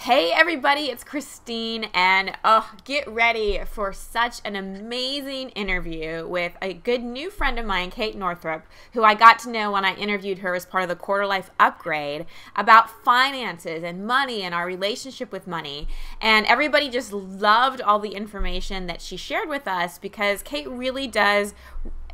Hey everybody, it's Christine, and get ready for such an amazing interview with a good new friend of mine, Kate Northrop, who I got to know when I interviewed her as part of the Quarter Life Upgrade about finances and money and our relationship with money. And everybody just loved all the information that she shared with us because Kate really does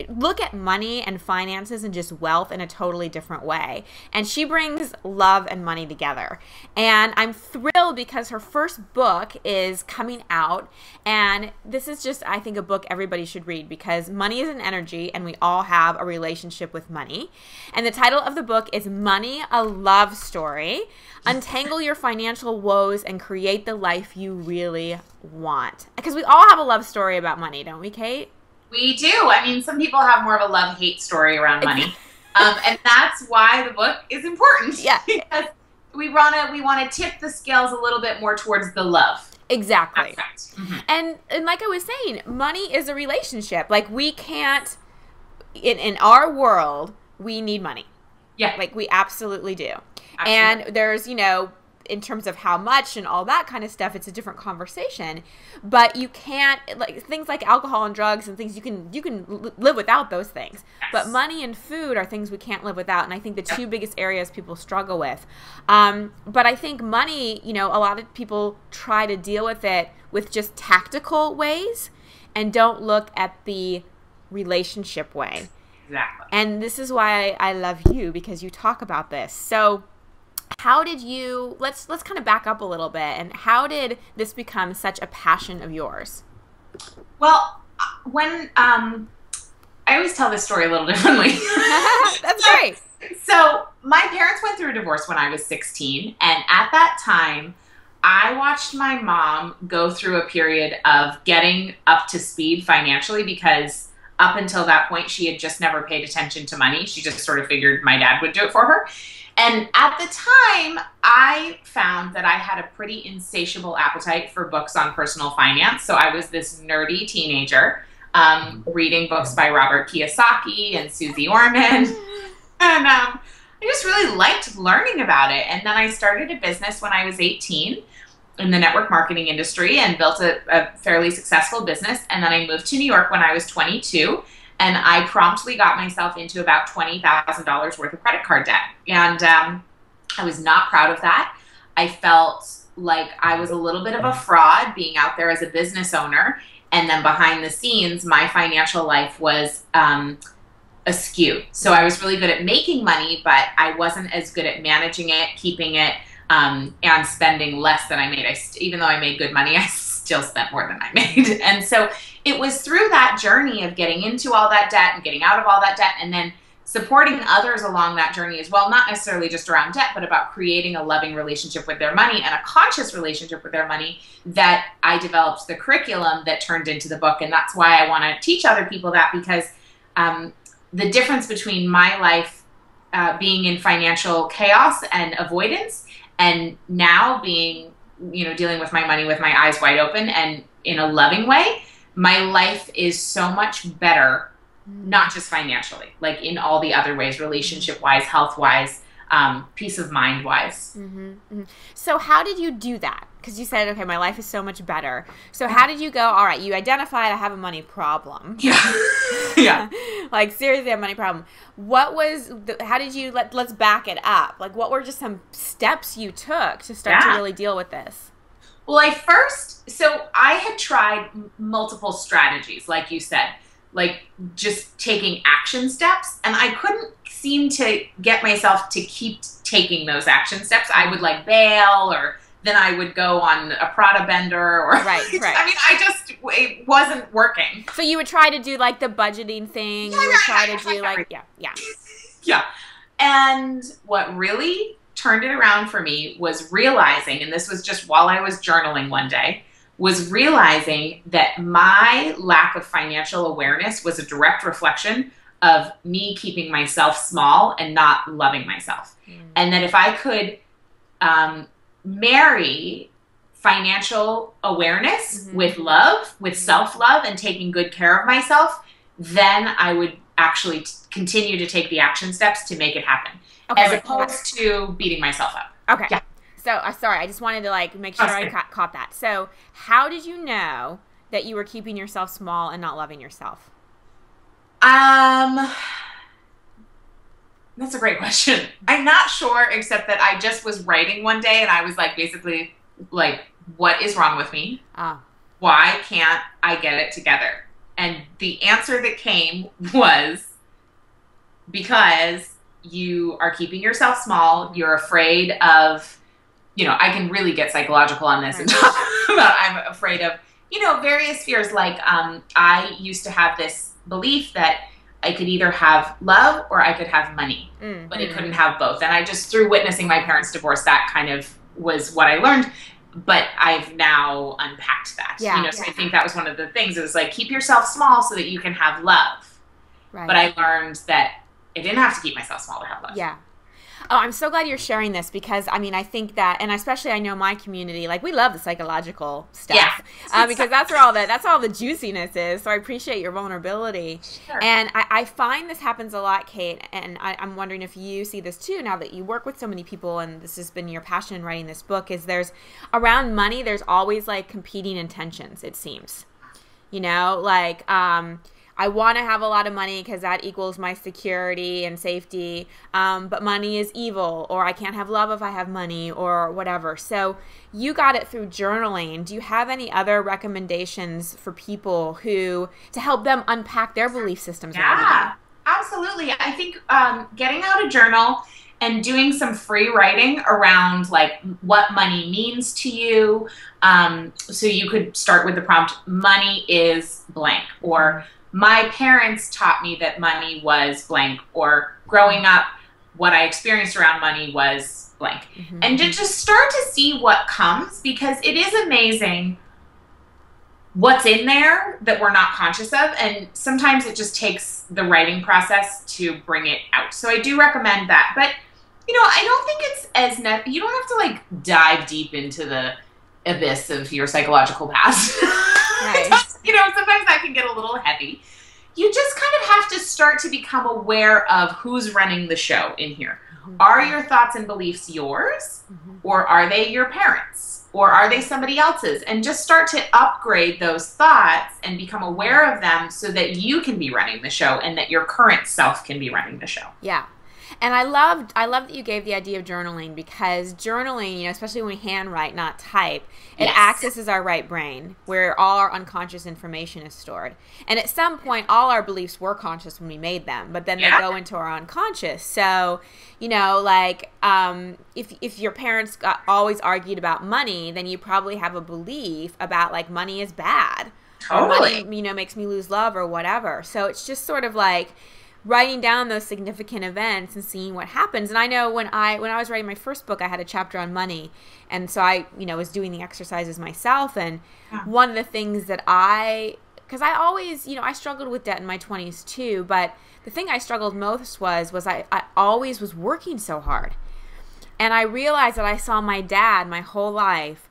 look at money and finances and just wealth in a totally different way. And she brings love and money together. And I'm thrilled because her first book is coming out. And this is just, I think, a book everybody should read because money is an energy and we all have a relationship with money. And the title of the book is Money, a Love Story. Untangle your financial woes and create the life you really want. Because we all have a love story about money, don't we, Kate? We do. I mean, some people have more of a love-hate story around money. And that's why the book is important. Yeah. Because we want to tip the scales a little bit more towards the love. Exactly. Mm-hmm. And like I was saying, money is a relationship. Like we can't, in our world, we need money. Yeah. Like we absolutely do. Absolutely. And there's, in terms of how much and all that kind of stuff, it's a different conversation. But you can't, like things like alcohol and drugs and things, you can live without those things. Yes. But money and food are things we can't live without. And I think the two biggest areas people struggle with. But I think money, a lot of people try to deal with it with just tactical ways and don't look at the relationship way. Exactly. And this is why I love you, because you talk about this. So how did you, let's kind of back up a little bit, and how did this become such a passion of yours? Well, when, I always tell this story a little differently. That's great. So my parents went through a divorce when I was 16. And at that time, I watched my mom go through a period of getting up to speed financially because up until that point, she had just never paid attention to money. She just sort of figured my dad would do it for her. And at the time, I found that I had a pretty insatiable appetite for books on personal finance. So I was this nerdy teenager reading books by Robert Kiyosaki and Susie Orman. And I just really liked learning about it. And then I started a business when I was 18 in the network marketing industry and built a fairly successful business. And then I moved to New York when I was 22. And I promptly got myself into about $20,000 worth of credit card debt. And I was not proud of that. I felt like I was a little bit of a fraud being out there as a business owner. And then behind the scenes, my financial life was askew. So I was really good at making money, but I wasn't as good at managing it, keeping it, and spending less than I made. Even though I made good money, I still spent more than I made. And so it was through that journey of getting into all that debt and getting out of all that debt and then supporting others along that journey as well, not necessarily just around debt, but about creating a loving relationship with their money and a conscious relationship with their money, that I developed the curriculum that turned into the book. And that's why I want to teach other people that, because the difference between my life being in financial chaos and avoidance and now being, dealing with my money with my eyes wide open and in a loving way, my life is so much better, not just financially, like in all the other ways, relationship-wise, health-wise, peace of mind-wise. Mm-hmm, mm-hmm. So how did you do that? Because you said, okay, my life is so much better. So how did you go, all right, you identified I have a money problem. Yeah. Yeah. Like, seriously, a money problem. What was, how did you, let's back it up. Like, what were just some steps you took to start to really deal with this? Well, so I had tried multiple strategies, like you said, like just taking action steps, and I couldn't seem to get myself to keep taking those action steps. I would bail, or then I would go on a Prada bender, or right. I mean, it wasn't working. So you would try to do like the budgeting thing. You would try to do yeah. And what really turned it around for me was realizing, and this was just while I was journaling one day, was realizing that my lack of financial awareness was a direct reflection of me keeping myself small and not loving myself. And that if I could marry financial awareness with love, with self-love and taking good care of myself, then I would actually continue to take the action steps to make it happen, as opposed to beating myself up. Okay. Yeah. So, sorry, I just wanted to like make sure I caught that. So, how did you know that you were keeping yourself small and not loving yourself? That's a great question. I'm not sure, except that I just was writing one day and I was like, basically, like, what is wrong with me? Why can't I get it together? And the answer that came was because you are keeping yourself small. You're afraid of, I can really get psychological on this and talk about, I'm afraid of, various fears. Like, I used to have this belief that I could either have love or I could have money, but I couldn't have both. And I just, through witnessing my parents' divorce, that kind of was what I learned. But I've now unpacked that. So I think that was one of the things. It was like, keep yourself small so that you can have love. Right. But I learned that I didn't have to keep myself small to have love. Yeah. Oh, I'm so glad you're sharing this because, I think that, and especially I know my community, like, we love the psychological stuff because that's where all the juiciness is. So I appreciate your vulnerability. Sure. And I find this happens a lot, Kate, and I'm wondering if you see this too now that you work with so many people and this has been your passion in writing this book, is around money, there's always like competing intentions, it seems. Like, I want to have a lot of money because that equals my security and safety, but money is evil, or I can't have love if I have money, or whatever. So you got it through journaling. Do you have any other recommendations for people to help them unpack their belief systems? Yeah, absolutely. I think getting out a journal and doing some free writing around like what money means to you. So you could start with the prompt, money is blank, or my parents taught me that money was blank, or growing up, what I experienced around money was blank. And to just start to see what comes, because it is amazing what's in there that we're not conscious of. And sometimes it just takes the writing process to bring it out. So I do recommend that. But, I don't think it's as you don't have to like dive deep into the abyss of your psychological past. Right. Sometimes that can get a little heavy. You just kind of have to start to become aware of who's running the show in here. Are your thoughts and beliefs yours? Or are they your parents? Or are they somebody else's? And just start to upgrade those thoughts and become aware of them so that you can be running the show and that your current self can be running the show. Yeah. And I love that you gave the idea of journaling, because journaling, especially when we handwrite, not type, it accesses our right brain where all our unconscious information is stored. And at some point, all our beliefs were conscious when we made them, but then they go into our unconscious. So, if your parents always argued about money, then you probably have a belief about like money is bad. Totally. Or money, makes me lose love or whatever. So it's just sort of like writing down those significant events and seeing what happens. And I know when I was writing my first book, I had a chapter on money. And so I, was doing the exercises myself. And one of the things that because I always, I struggled with debt in my 20s too. But the thing I struggled most was I always was working so hard. And I realized that I saw my dad my whole life.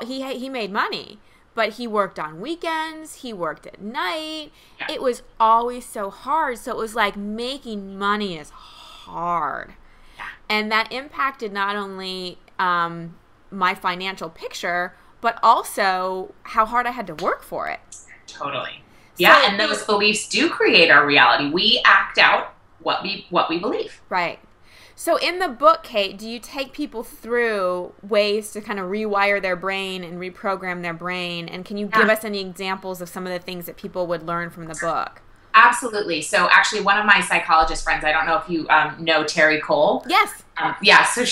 He made money. But he worked on weekends, he worked at night. Yeah. It was always so hard. So it was like making money is hard. Yeah. And that impacted not only my financial picture, but also how hard I had to work for it. Totally. Yeah, and those beliefs do create our reality. We act out what we believe. Right. So in the book, Kate, do you take people through ways to kind of rewire their brain and reprogram their brain? And can you give us any examples of some of the things that people would learn from the book? Absolutely. So actually one of my psychologist friends, I don't know if you know Terry Cole. Yes. So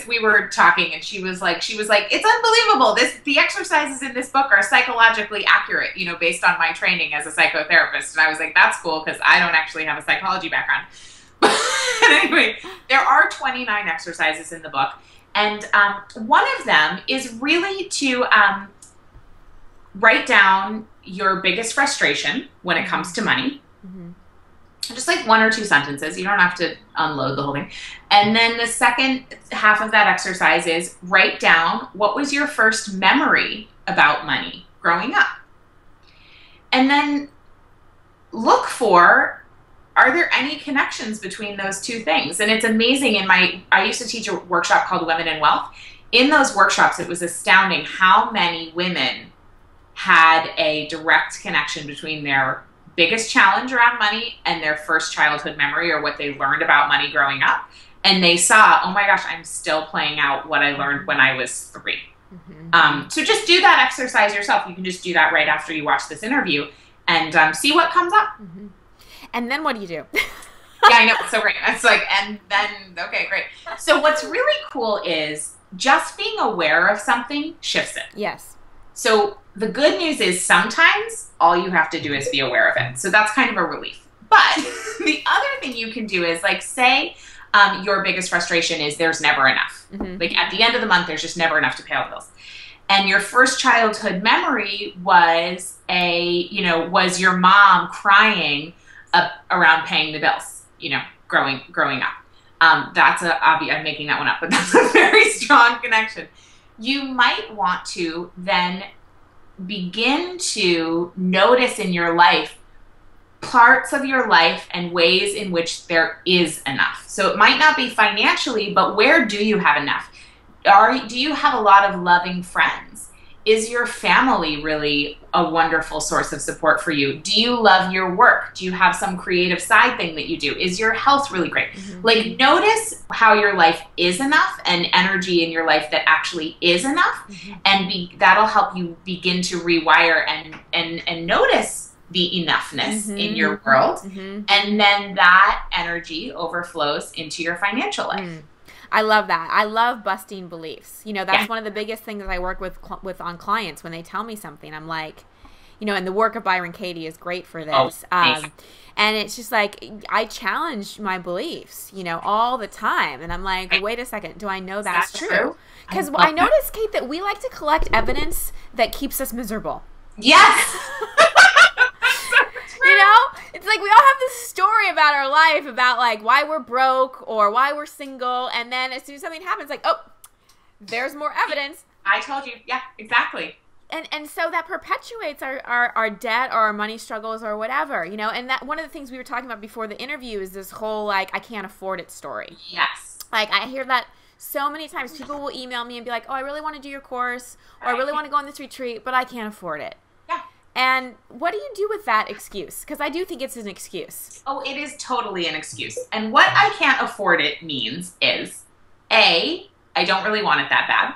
we were talking and she was like, it's unbelievable. The exercises in this book are psychologically accurate, based on my training as a psychotherapist. And I was like, that's cool because I don't actually have a psychology background. But anyway, there are 29 exercises in the book. And one of them is really to write down your biggest frustration when it comes to money. Just like 1 or 2 sentences. You don't have to unload the whole thing. And then the second half of that exercise is write down what was your first memory about money growing up. And then look for, are there any connections between those two things? And it's amazing. I used to teach a workshop called Women in Wealth. in those workshops, it was astounding how many women had a direct connection between their biggest challenge around money and their first childhood memory, or what they learned about money growing up. And they saw, oh my gosh, I'm still playing out what I learned when I was 3. So just do that exercise yourself. You can just do that right after you watch this interview and see what comes up. And then what do you do? Yeah, I know. It's so great. It's like, and then, okay, great. So what's really cool is just being aware of something shifts it. Yes. So the good news is sometimes all you have to do is be aware of it. So that's kind of a relief. But the other thing you can do is, like, say your biggest frustration is there's never enough. Like at the end of the month, there's just never enough to pay all the bills. And your first childhood memory was was your mom crying around paying the bills, growing up. I'm making that one up, but that's a very strong connection. You might want to then begin to notice in your life parts of your life and ways in which there is enough. So it might not be financially, but where do you have enough? Do you have a lot of loving friends? Is your family really a wonderful source of support for you? Do you love your work? Do you have some creative side thing that you do? Is your health really great? Like, notice how your life is enough and energy in your life that actually is enough. And that'll help you begin to rewire and notice the enoughness in your world. And then that energy overflows into your financial life. I love that. I love busting beliefs. That's one of the biggest things that I work with on clients when they tell me something. I'm like, and the work of Byron Katie is great for this. And it's just like, I challenge my beliefs, all the time. And I'm like, wait a second, do I know that's true? Because I noticed, Kate, that we like to collect evidence that keeps us miserable. Yes. It's like we all have this story about our life about like why we're broke or why we're single, and then as soon as something happens, like, oh, there's more evidence. I told you. Yeah, exactly. And so that perpetuates our debt or our money struggles or whatever, and that one of the things we were talking about before the interview is this whole like I can't afford it story. Yes. Like I hear that so many times. People will email me and be like, oh, I really want to do your course, or I really want to go on this retreat, but I can't afford it. And what do you do with that excuse? Because I do think it's an excuse. Oh, it is totally an excuse. And what I can't afford it means is, A, I don't really want it that bad.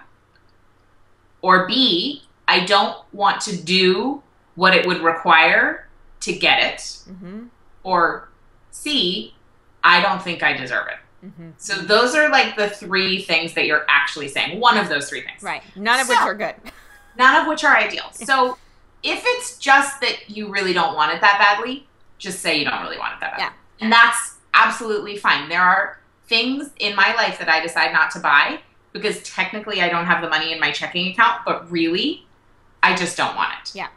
Or B, I don't want to do what it would require to get it. Or C, I don't think I deserve it. So those are like the 3 things that you're actually saying. One of those 3 things. Right. None of which are good. None of which are ideal. So if it's just that you really don't want it that badly, just say you don't really want it that badly. Yeah. And that's absolutely fine. There are things in my life that I decide not to buy because technically I don't have the money in my checking account, but really, I just don't want it. Yeah.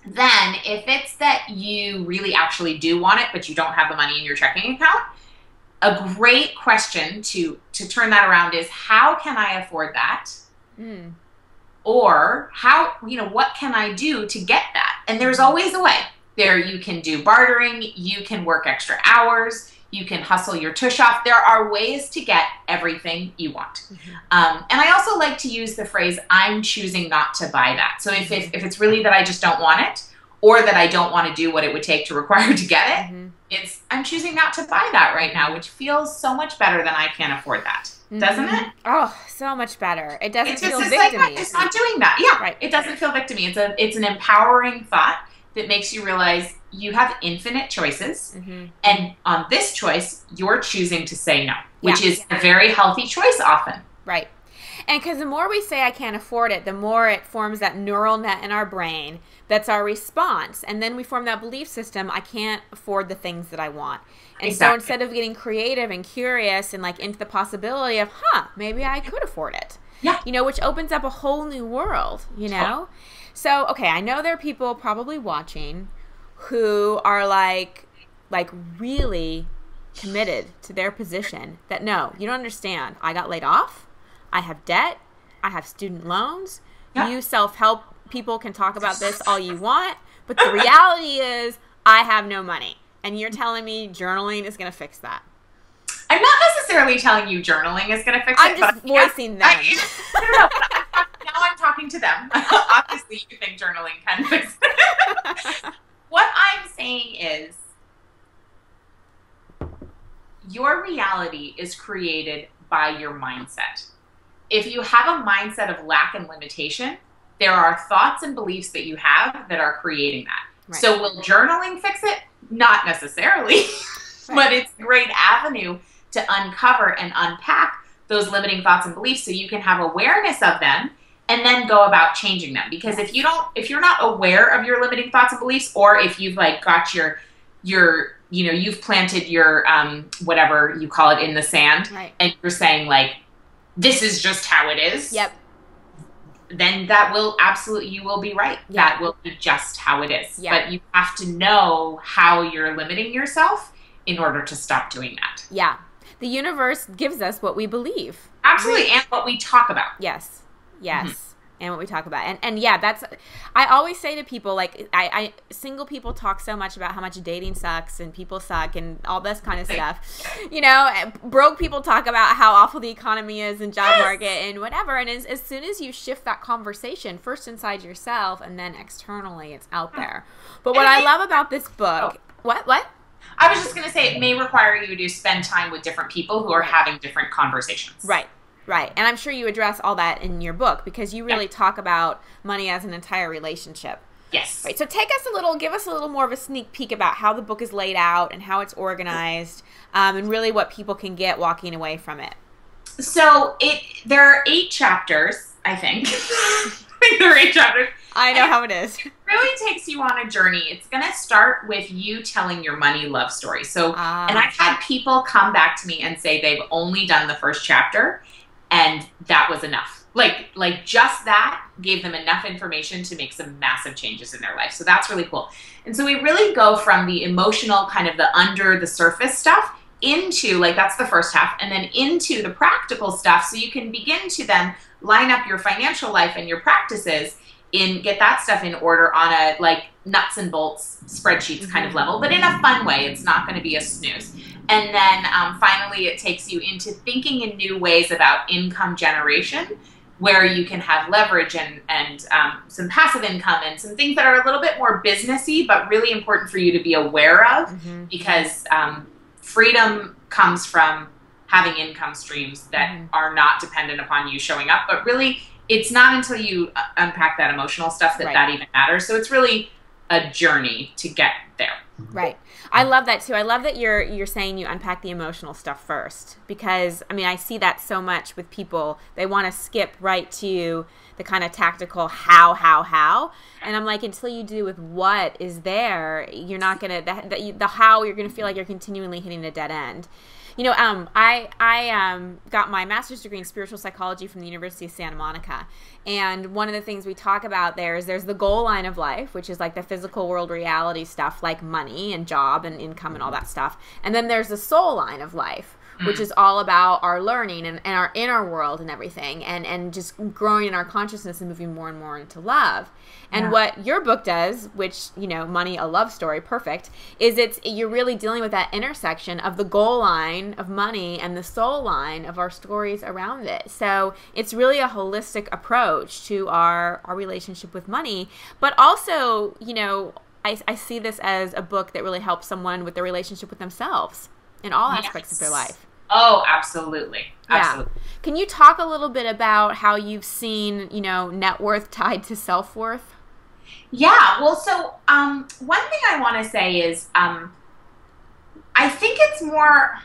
Then if it's that you really actually do want it, but you don't have the money in your checking account, a great question to turn that around is, how can I afford that? Or what can I do to get that? And there's always a way. You can do bartering, you can work extra hours, you can hustle your tush off. There are ways to get everything you want. And I also like to use the phrase, I'm choosing not to buy that. So if it's really that I just don't want it, or that I don't want to do what it would take to require to get it, I'm choosing not to buy that right now, which feels so much better than I can't afford that. Doesn't it? Oh, so much better. It doesn't feel victim-y. Like, it's not doing that. Yeah, right. It doesn't feel victim-y. It's an empowering thought that makes you realize you have infinite choices. And on this choice, you're choosing to say no, which is a very healthy choice often. Right. And because the more we say I can't afford it, the more it forms that neural net in our brain that's our response. And then we form that belief system, I can't afford the things that I want. And so instead of getting creative and curious and like into the possibility of, maybe I could afford it. Yeah. Which opens up a whole new world, So, okay, I know there are people probably watching who are like really committed to their position that, no, you don't understand. I got laid off. I have debt. I have student loans. You self-help people can talk about this all you want, but the reality is I have no money. And you're telling me journaling is going to fix that? I'm not necessarily telling you journaling is going to fix it. I'm just voicing them. No, now I'm talking to them. Obviously, you think journaling can fix it. What I'm saying is, your reality is created by your mindset. If you have a mindset of lack and limitation, there are thoughts and beliefs that you have that are creating that. Right. So will journaling fix it? Not necessarily, but it's a great avenue to uncover and unpack those limiting thoughts and beliefs so you can have awareness of them and then go about changing them. Because if you're not aware of your limiting thoughts and beliefs, or if you've like got you've planted your whatever you call it in the sand, right, and you're saying like, this is just how it is. Yep. Then that will you will be right. Yep. That will be just how it is. Yep. But you have to know how you're limiting yourself in order to stop doing that. Yeah. The universe gives us what we believe. Absolutely. And what we talk about. Yes. Yes. Mm-hmm. And what we talk about. And yeah, I always say to people, like, I single people talk so much about how much dating sucks and people suck and all this kind of stuff. You know, broke people talk about how awful the economy is and job market and whatever. And as soon as you shift that conversation, first inside yourself and then externally, it's out there. But what I love about this book, what? I was just going to say, it may require you to spend time with different people who are having different conversations. Right. Right. And I'm sure you address all that in your book because you really talk about money as an entire relationship. Yes. Right. So give us a little more of a sneak peek about how the book is laid out and how it's organized, and really what people can get walking away from it. So there are 8 chapters, I think. There are 8 chapters. I know how it is. It really takes you on a journey. It's going to start with you telling your money love story. So, and I've had people come back to me and say they've only done the first chapter, and that was enough. Like just that gave them enough information to make some massive changes in their life. So that's really cool. And so we really go from the emotional, kind of the under the surface stuff into, like, that's the first half, and then into the practical stuff so you can begin to then line up your financial life and your practices get that stuff in order on a like nuts and bolts spreadsheets kind of level, but in a fun way. It's not going to be a snooze. And then finally, it takes you into thinking in new ways about income generation, where you can have leverage and some passive income and some things that are a little bit more businessy, but really important for you to be aware of, because freedom comes from having income streams that are not dependent upon you showing up. But really, it's not until you unpack that emotional stuff that even matters. So it's really a journey to get there. Right. I love that too. I love that you're saying you unpack the emotional stuff first, because I mean, I see that so much with people. They want to skip right to the kind of tactical how, and I'm like, until you do with what is there, you're not gonna the how, you're gonna feel like you're continually hitting a dead end. You know, I got my master's degree in spiritual psychology from the University of Santa Monica. And one of the things we talk about there is there's the goal line of life, which is like the physical world reality stuff, like money and job and income and all that stuff. And then there's the soul line of life, which is all about our learning and our inner world and everything, and just growing in our consciousness and moving more and more into love. And what your book does, which, you know, Money, a Love Story, perfect, is you're really dealing with that intersection of the goal line of money and the soul line of our stories around it. So it's really a holistic approach to our relationship with money. But also, you know, I see this as a book that really helps someone with their relationship with themselves in all aspects of their life. Oh, absolutely. Absolutely. Yeah. Can you talk a little bit about how you've seen, you know, net worth tied to self-worth? Yeah. Well, so one thing I want to say is I think it's more,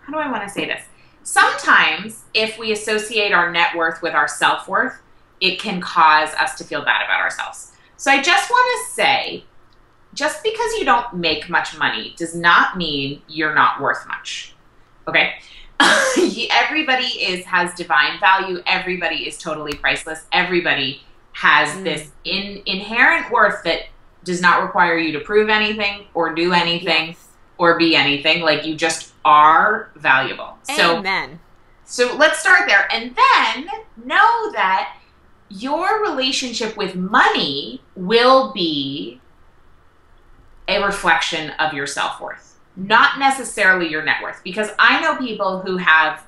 how do I want to say this? Sometimes if we associate our net worth with our self-worth, it can cause us to feel bad about ourselves. So I just want to say, just because you don't make much money does not mean you're not worth much. Okay? Everybody has divine value. Everybody is totally priceless. Everybody has this inherent worth that does not require you to prove anything or do anything or be anything. Like, you just are valuable. Amen. So let's start there. And then know that your relationship with money will be a reflection of your self-worth. not necessarily your net worth. Because I know people who have,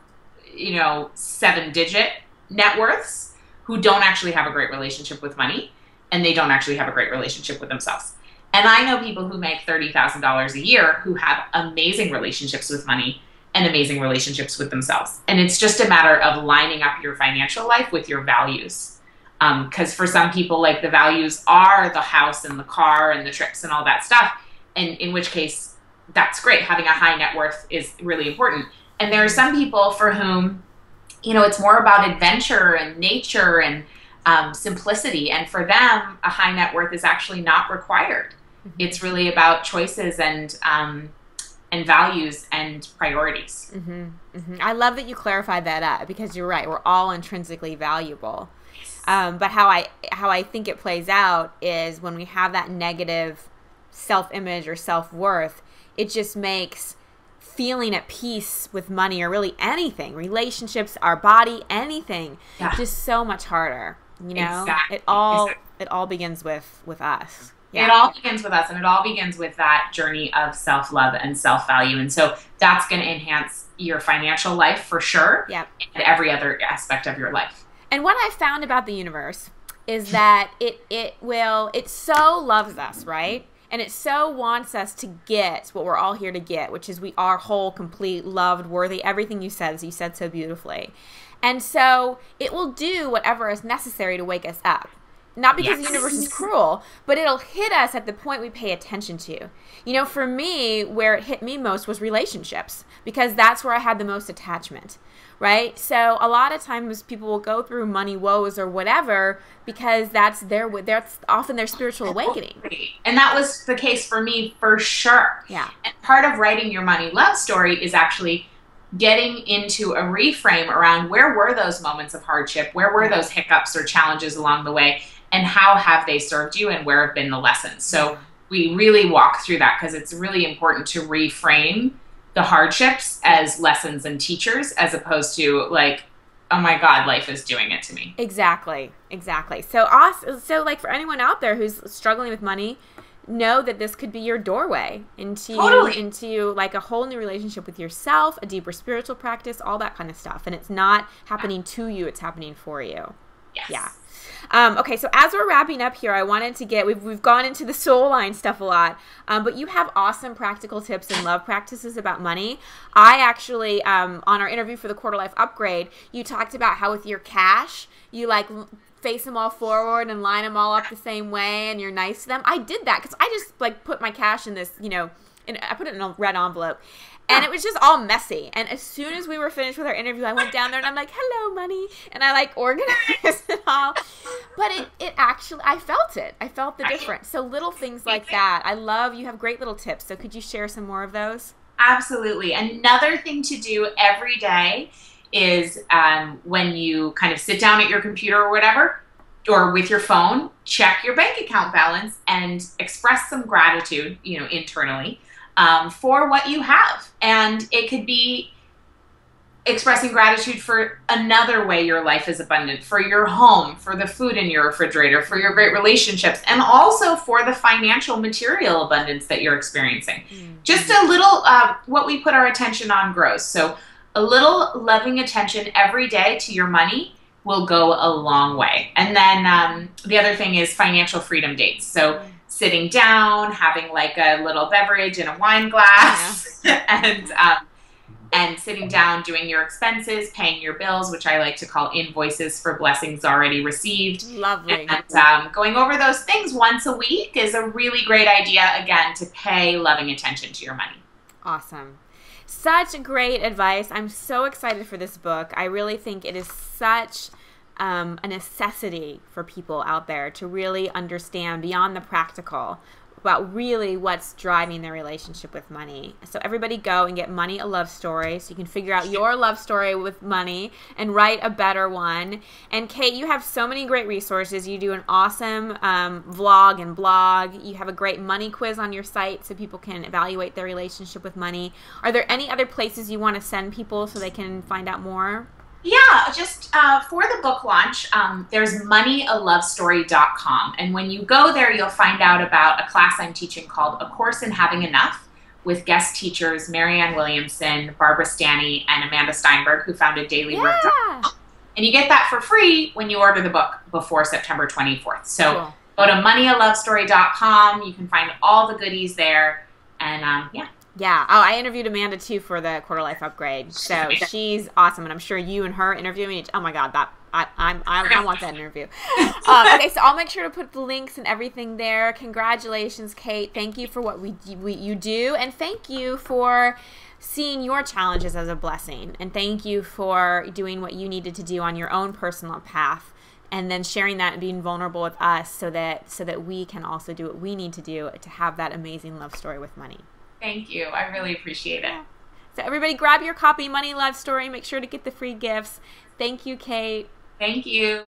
7-digit net worths who don't actually have a great relationship with money, and they don't actually have a great relationship with themselves. And I know people who make $30,000 a year who have amazing relationships with money and amazing relationships with themselves. And it's just a matter of lining up your financial life with your values. Because for some people, like, the values are the house and the car and the trips and all that stuff. And in which case, that's great. Having a high net worth is really important. And there are some people for whom, it's more about adventure and nature and simplicity. And for them, a high net worth is actually not required. Mm-hmm. It's really about choices and values and priorities. Mm-hmm. Mm-hmm. I love that you clarified that up, because you're right. We're all intrinsically valuable. But how I think it plays out is when we have that negative self-image or self-worth, it just makes feeling at peace with money, or really anything, relationships, our body, anything, just so much harder. Exactly. It all begins with us. Yeah. It all begins with us, and it all begins with that journey of self-love and self-value. And so that's going to enhance your financial life for sure, and every other aspect of your life. And what I found about the universe is that it so loves us, right? And it so wants us to get what we're all here to get, which is we are whole, complete, loved, worthy, everything you said, as you said so beautifully. And so it will do whatever is necessary to wake us up. Not because the universe is cruel, but it'll hit us at the point we pay attention to. For me, where it hit me most was relationships, because that's where I had the most attachment, right? So a lot of times people will go through money woes or whatever because that's often their spiritual awakening. And that was the case for me for sure. Yeah. And part of writing your money love story is actually getting into a reframe around where were those moments of hardship, where were those hiccups or challenges along the way, and how have they served you, and where have been the lessons. So we really walk through that, because it's really important to reframe the hardships as lessons and teachers, as opposed to like, oh my God, life is doing it to me. Exactly. So like, for anyone out there who's struggling with money, know that this could be your doorway into like a whole new relationship with yourself, a deeper spiritual practice, all that kind of stuff. And it's not happening to you, it's happening for you. Yes. Yeah. Okay, so as we're wrapping up here, I wanted to get, we've gone into the soul line stuff a lot, but you have awesome practical tips and love practices about money. I actually, on our interview for the Quarter Life Upgrade, you talked about how with your cash, you like face them all forward and line them all up the same way, and you're nice to them. I did that because I just like put my cash in this, and I put it in a red envelope. And it was just all messy. And as soon as we were finished with our interview, I went down there and I'm like, hello, money. And I like organized it all. But it actually, I felt it. I felt the difference. So little things like that. You have great little tips. So could you share some more of those? Absolutely. Another thing to do every day is when you kind of sit down at your computer or whatever, or with your phone, check your bank account balance and express some gratitude, internally. For what you have. And it could be expressing gratitude for another way your life is abundant, for your home, for the food in your refrigerator, for your great relationships, and also for the financial material abundance that you're experiencing. Mm-hmm. Just a little, what we put our attention on grows. So a little loving attention every day to your money will go a long way. And then the other thing is financial freedom dates. So sitting down, having like a little beverage in a wine glass, and sitting down, doing your expenses, paying your bills, which I like to call invoices for blessings already received. Lovely. And going over those things once a week is a really great idea, again, to pay loving attention to your money. Awesome. Such great advice. I'm so excited for this book. I really think it is such a necessity for people out there to really understand beyond the practical about really what's driving their relationship with money. So everybody go and get Money a Love Story so you can figure out your love story with money and write a better one. And Kate, you have so many great resources. You do an awesome vlog and blog. You have a great money quiz on your site so people can evaluate their relationship with money. Are there any other places you want to send people so they can find out more? Yeah, just for the book launch, there's moneyalovestory.com. And when you go there, you'll find out about a class I'm teaching called A Course in Having Enough, with guest teachers Marianne Williamson, Barbara Stanny, and Amanda Steinberg, who founded dailywork.com. And you get that for free when you order the book before September 24th. So Cool. Go to moneyalovestory.com. You can find all the goodies there. And yeah. Yeah. Oh, I interviewed Amanda too for the Quarter Life Upgrade. So she's awesome. And I'm sure you and her interviewing each. Oh my God, I want that interview. Okay, so I'll make sure to put the links and everything there. Congratulations, Kate. Thank you for what you do. And thank you for seeing your challenges as a blessing. And thank you for doing what you needed to do on your own personal path. And then sharing that and being vulnerable with us so that we can also do what we need to do to have that amazing love story with money. Thank you. I really appreciate it. So everybody grab your copy, Money Love Story. Make sure to get the free gifts. Thank you, Kate. Thank you.